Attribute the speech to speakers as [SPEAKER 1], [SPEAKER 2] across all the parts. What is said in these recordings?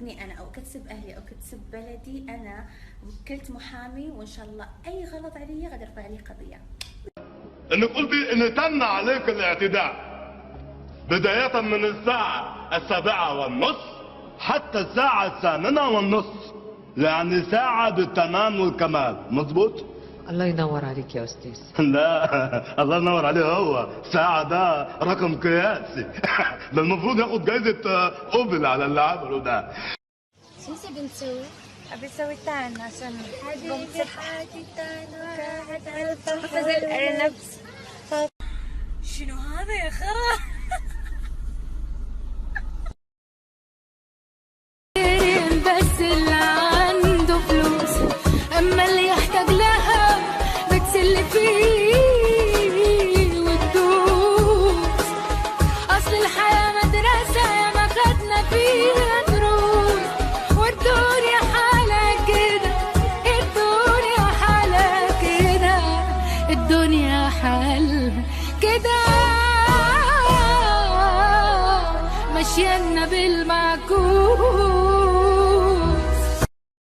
[SPEAKER 1] كسبني انا او كتسب اهلي او كتسب بلدي، انا وكلت محامي وان شاء الله اي غلط علي غادي ارفع عليه قضيه.
[SPEAKER 2] انك قلتي ان تم عليك الاعتداء بداية من الساعة 7:30 حتى الساعة 8:30، يعني ساعة بالتمام والكمال، مظبوط؟
[SPEAKER 3] الله ينور عليك يا أستاذ.
[SPEAKER 2] لا الله ينور عليه، هو ساعة ده رقم قياسي. ده المفروض ياخد جايزة اوبل على اللي عمله ده.
[SPEAKER 4] شو بنسوي؟
[SPEAKER 5] أبي أسوي تان عشان
[SPEAKER 4] حبيبي حاجي تانا قاعد
[SPEAKER 5] تحفظ الأرنب. شنو هذا يا خرا؟
[SPEAKER 4] بس اللي عنده فلوس، أما اللي يحتاج لها بتسلي فيه وتدوس. أصل الحياة مدرسة يا ما خدنا فيها دروس، والدنيا حالة كده، الدنيا حالة كده، الدنيا حالة كده، مشينا بالمعكوس.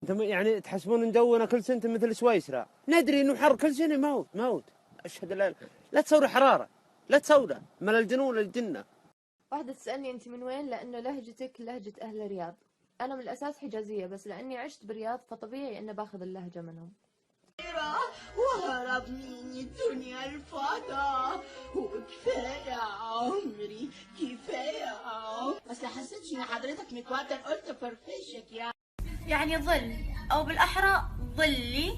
[SPEAKER 6] انتم يعني تحسبون ان جونا كل سنه مثل سويسرا؟ ندري انه حر كل سنه، موت موت. اشهد لا تسوري حراره، لا تسودة من الجنون للجنه.
[SPEAKER 7] واحدة تسألني أنت من وين؟ لأنه لهجتك لهجة أهل الرياض. أنا من الأساس حجازية، بس لأني عشت بالرياض فطبيعي أني باخذ اللهجة منهم.
[SPEAKER 8] وهرب من الدنيا الفضا، وكفاية عمري كفاية بس حسيتش إن حضرتك متوتر قلت فرفشك
[SPEAKER 5] يعني ظل أو بالأحرى ظلي،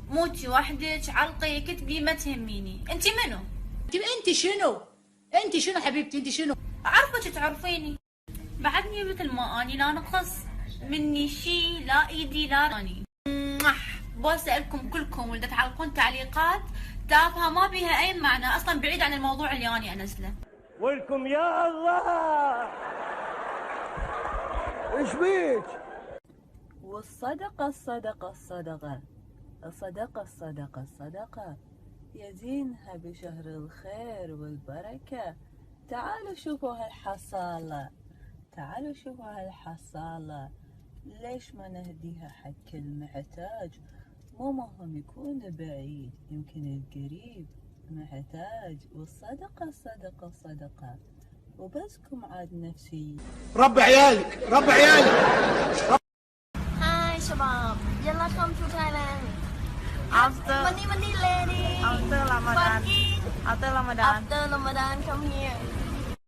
[SPEAKER 5] موتي وحدك، علقي كتبي، ما تهميني. أنت منو؟
[SPEAKER 8] أنت شنو؟ أنت شنو حبيبتي؟ أنت شنو؟
[SPEAKER 5] أعرفك تعرفيني، بعدني مثل ما أني لا نقص مني شي، لا إيدي لا راني. بسألكم كلكم ولد تعلقون تعليقات تافهة ما بيها أي معنى، أصلا بعيد عن الموضوع اللي أنا أنزله.
[SPEAKER 6] ولكم يا الله. ايش بيك؟
[SPEAKER 9] والصدقة الصدقة الصدقة الصدقة الصدقة الصدقة يزينها بشهر الخير والبركة. تعالوا شوفوا هالحصالة، تعالوا شوفوا هالحصالة، ليش ما نهديها حق المحتاج؟ مو مهم يكون بعيد، يمكن القريب محتاج. والصدقة الصدقة الصدقة وبسكم عاد نفسي.
[SPEAKER 6] ربي عيالك، ربي عيالك.
[SPEAKER 4] هاي شباب، يلا come to Thailand.
[SPEAKER 5] After
[SPEAKER 4] Money lady.
[SPEAKER 5] After Ramadan. After Ramadan.
[SPEAKER 4] After Ramadan come here.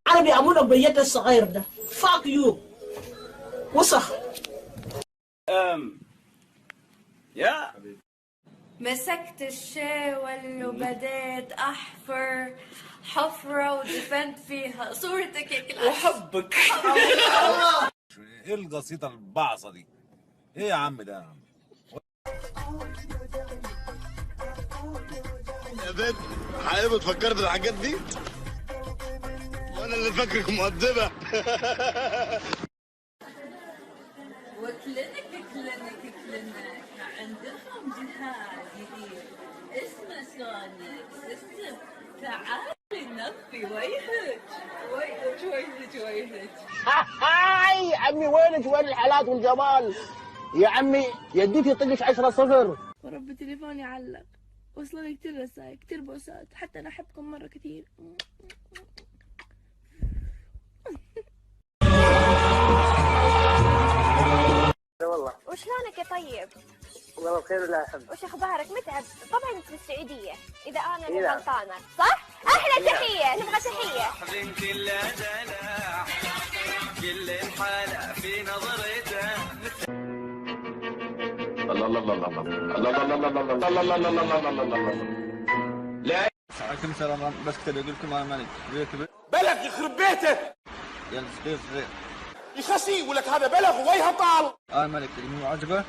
[SPEAKER 8] أنا بيأمرك بيد الصغير ده. fuck you. وسخ.
[SPEAKER 6] يا
[SPEAKER 5] مسكت الشاول وبديت أحفر حفرة ودفنت فيها صورتك يا كلاس
[SPEAKER 10] وحبك. ايه القصيدة البعصة دي؟ ايه يا عم ده؟
[SPEAKER 2] يا بنت حقيقي بتفكري في الحاجات دي؟ وانا اللي فاكرك مؤدبة.
[SPEAKER 9] وكلينك كلينك كلينك عندكم جهاز جديد اسمه سونيك سيستم. تعالي نطفي وجهك وجهك وجهك وجهك.
[SPEAKER 6] هاي عمي وينك؟ وين الحالات والجمال يا عمي؟ يديك يطقش 10-0.
[SPEAKER 7] ورب تليفوني علق، وصلني كتير رسائل كتير بوسات، حتى أنا أحبكم مرة كتير.
[SPEAKER 6] والله
[SPEAKER 4] وشلونك يا طيب؟
[SPEAKER 6] والله بخير ولا الحمد.
[SPEAKER 4] وش اخبارك؟ متعب؟ طبعا انت بالسعوديه، اذا انا مو غلطانه صح؟ احلى تحيه، نبغى تحيه.
[SPEAKER 11] كل دلع كل الحالة في نظرته.
[SPEAKER 2] الله الله الله الله الله الله الله الله الله الله الله الله. لا
[SPEAKER 10] عليكم السلام، بس كنت اقول لكم انا مالك
[SPEAKER 6] بلغ يخرب بيتك.
[SPEAKER 10] يلا صغير صغير
[SPEAKER 6] يخسي يقول لك هذا بلغ وجهه طال.
[SPEAKER 10] انا مالك مو عجبه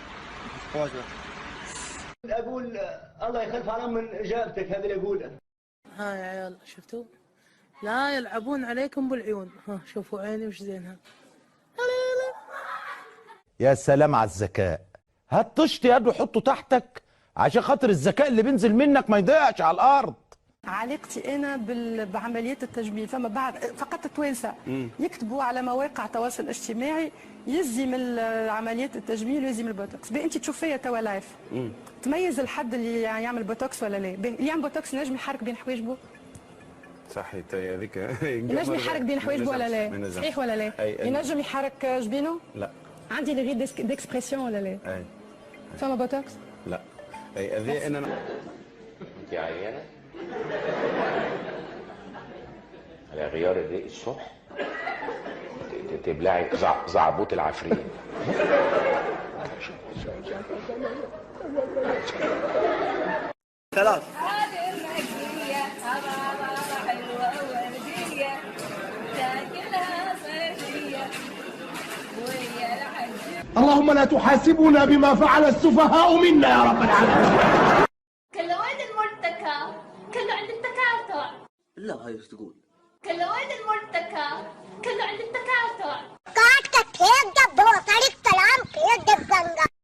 [SPEAKER 10] واجبه.
[SPEAKER 6] اقول الله يخلف على من اجابتك هذا اللي اقوله.
[SPEAKER 7] ها يا عيال شفتوا؟ لا يلعبون عليكم بالعيون. ها شوفوا عيني وش زينها.
[SPEAKER 12] يا سلام على الذكاء. هات طشت يد وحطه تحتك عشان خاطر الذكاء اللي بينزل منك ما يضيعش على الارض.
[SPEAKER 13] علاقتي انا بعمليات التجميل، فما بعض فقط التوانسه يكتبوا على مواقع التواصل الاجتماعي يلزم عمليات التجميل ويلزم البوتوكس. انت تشوف فيا توا لايف تميز الحد اللي يعمل بوتوكس ولا لا؟ اللي يعمل بوتوكس ينجم يحرك بين حواجبه؟
[SPEAKER 6] صحيت هذيك
[SPEAKER 13] ينجم يحرك بين حواجبه ولا لا؟ صحيح ولا لا؟ ينجم يحرك جبينه؟
[SPEAKER 6] لا.
[SPEAKER 13] عندي لي غير ديكسبرسيون ولا لا؟
[SPEAKER 6] اي
[SPEAKER 13] فما بوتوكس؟
[SPEAKER 6] لا. اي هذه انا
[SPEAKER 14] انت عيانه على غيار الريق الصبح تبلعي زعبوط العفريت.
[SPEAKER 6] خلاص.
[SPEAKER 15] اللهم لا تحاسبنا بما فعل السفهاء منا يا رب العالمين.
[SPEAKER 16] كل وين المرتكى كله عند التكاتع.
[SPEAKER 17] لا هاي ايش تقول؟
[SPEAKER 16] كل وين المرتكى كله عند التكاتع.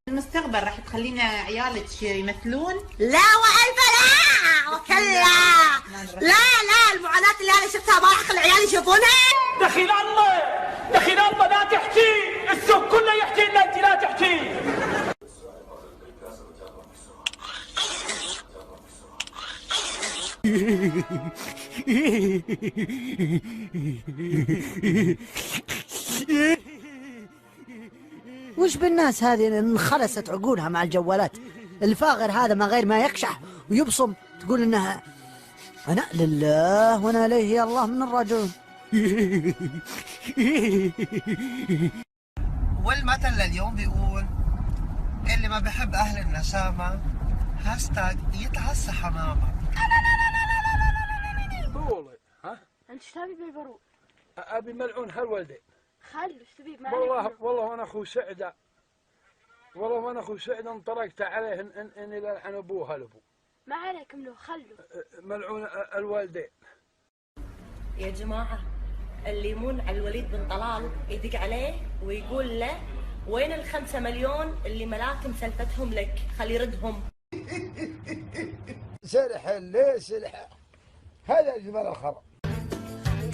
[SPEAKER 18] المستقبل راح تخلينا عيالك يمثلون؟
[SPEAKER 19] لا والف لا وكلا. لا المعاناة اللي انا شفتها ما راح اخلي عيالي يشوفونها.
[SPEAKER 15] دخيل الله لا تحكي، السوق كله يحكي الا انت لا تحكي.
[SPEAKER 19] وش بالناس هذه انخلصت عقولها مع الجوالات؟ الفاغر هذا ما غير ما يكشح ويبصم تقول انها انا لله وانا اليه يا الله من الراجعون.
[SPEAKER 20] والمثل اليوم بيقول اللي ما بحب اهل النسامه هاشتاج يتعسى حمامه.
[SPEAKER 21] والله ها؟
[SPEAKER 16] انت ايش تبي بالبرود؟
[SPEAKER 21] ابي ملعون هالولدي.
[SPEAKER 16] خلو ايش تبي؟
[SPEAKER 21] والله وانا اخو سعده، والله وانا اخو سعده انطلقت عليه ان يلعن ابوه هالابو.
[SPEAKER 16] ما عليكم له خلو
[SPEAKER 21] ملعون الوالدين.
[SPEAKER 22] يا جماعه اللي يمون على الوليد بن طلال يدق عليه ويقول له وين ال5 مليون اللي ملاكم سلفتهم لك؟ خلي يردهم.
[SPEAKER 23] سلح ليه سلح هذا جمال الخرا.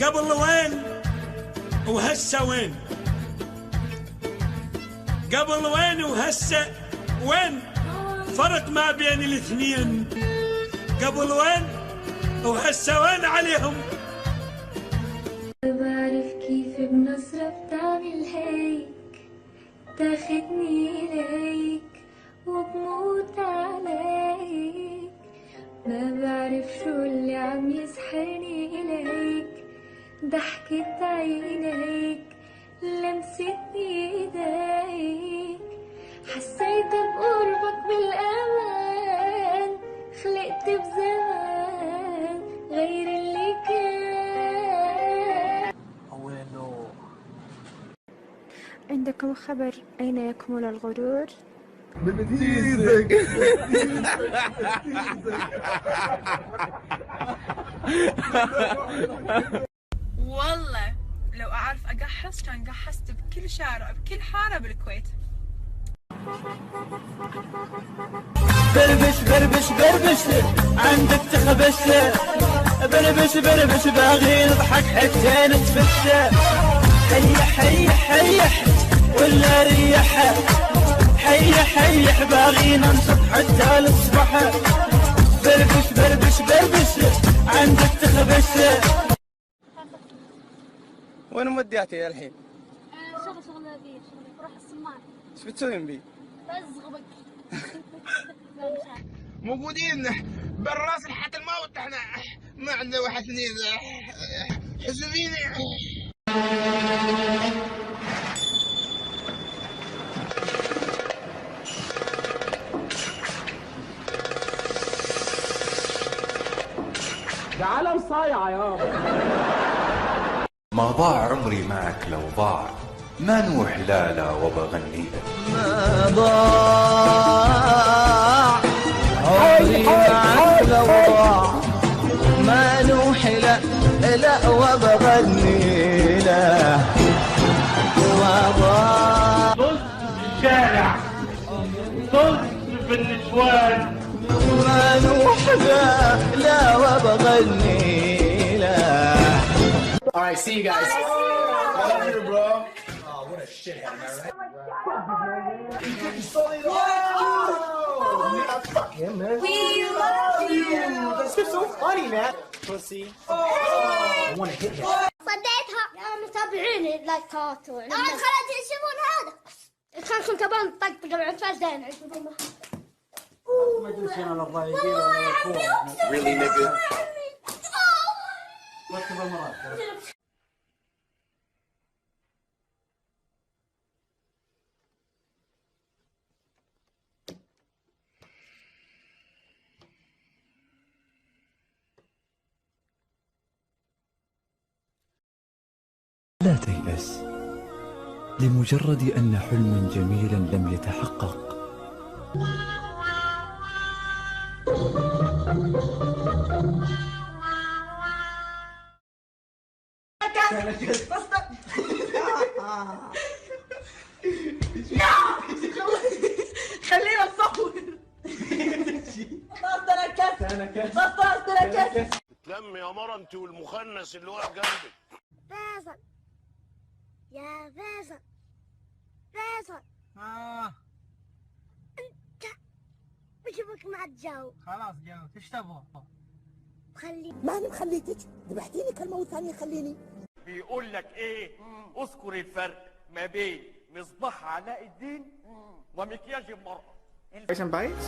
[SPEAKER 24] قبل وين وهسه وين؟ قبل وين وهسه وين؟ فرق ما بين الاثنين. قبل وين وهسه وين عليهم؟
[SPEAKER 25] بعرف كيف بنصرف تعمل هيك، تاخدني إليك وبموت عليك. ما بعرف شو اللي عم يسحرني إليك، ضحكة عينيك لمسة ايديك. حسيت بقربك بالأمان، خلقت بزمان غير اللي كان.
[SPEAKER 21] وينو؟
[SPEAKER 25] عندكم خبر أين يكمن الغرور؟
[SPEAKER 23] بتيزك.
[SPEAKER 26] والله لو أعرف أقحص كان قحصت بكل شارع بكل حارة بالكويت.
[SPEAKER 11] بربش عندك تخبش، بربش باغي نضحك حتى نتفش. حيح ولا ريح، حيح باغي ننصب حتى الصبح. بربش عندك تخبش.
[SPEAKER 20] وين مودياتي الحين؟
[SPEAKER 16] شغل ذي بروح الصمان.
[SPEAKER 20] ايش بتسوين بي؟
[SPEAKER 16] بزغبك.
[SPEAKER 15] موجودين بالراس لحد الموت، احنا ما عندنا واحد اثنين حزبيني.
[SPEAKER 23] ده عالم صايع يابا.
[SPEAKER 27] ما ضاع عمري معك لو ضاع، ما نوح لا وبغني.
[SPEAKER 11] ما ضاع عمري معك لو ضاع، ما نوح لا وبغني لا. ما ضاع
[SPEAKER 15] طز في الشارع، طز في النسوان،
[SPEAKER 11] ما نوح لا وبغني له.
[SPEAKER 1] Alright, see you guys. Love you, bro. Oh, what a shithead, am I right? Fuck him, man.
[SPEAKER 3] We love you.
[SPEAKER 1] That's just so funny, man. Pussy. I want to hit that.
[SPEAKER 3] صديتها يا متابعيني لايكات انا خلت يشوفون هذا خلكم تبون طقطقه بعد فازين
[SPEAKER 1] ما ادري شنو الضايقين ولا Really, nigga? ركب المرات.
[SPEAKER 4] لا تيأس لمجرد أن حلما جميلا لم يتحقق.
[SPEAKER 3] خلينا نصور خلاص انا كسر خلاص انا كسر
[SPEAKER 2] تلم يا مرة انت والمخنث اللي واقف جنبك.
[SPEAKER 3] فيصل يا فيصل فيصل انت بشوفك مع الجو.
[SPEAKER 1] خلاص جو ايش تبغى؟
[SPEAKER 3] خلي
[SPEAKER 19] ماني مخليتك ذبحتيني كلمة والثانية خليني.
[SPEAKER 5] بيقول لك ايه؟ اذكر الفرق ما بين مصباح علاء الدين ومكياج المرأة.
[SPEAKER 1] Some bites?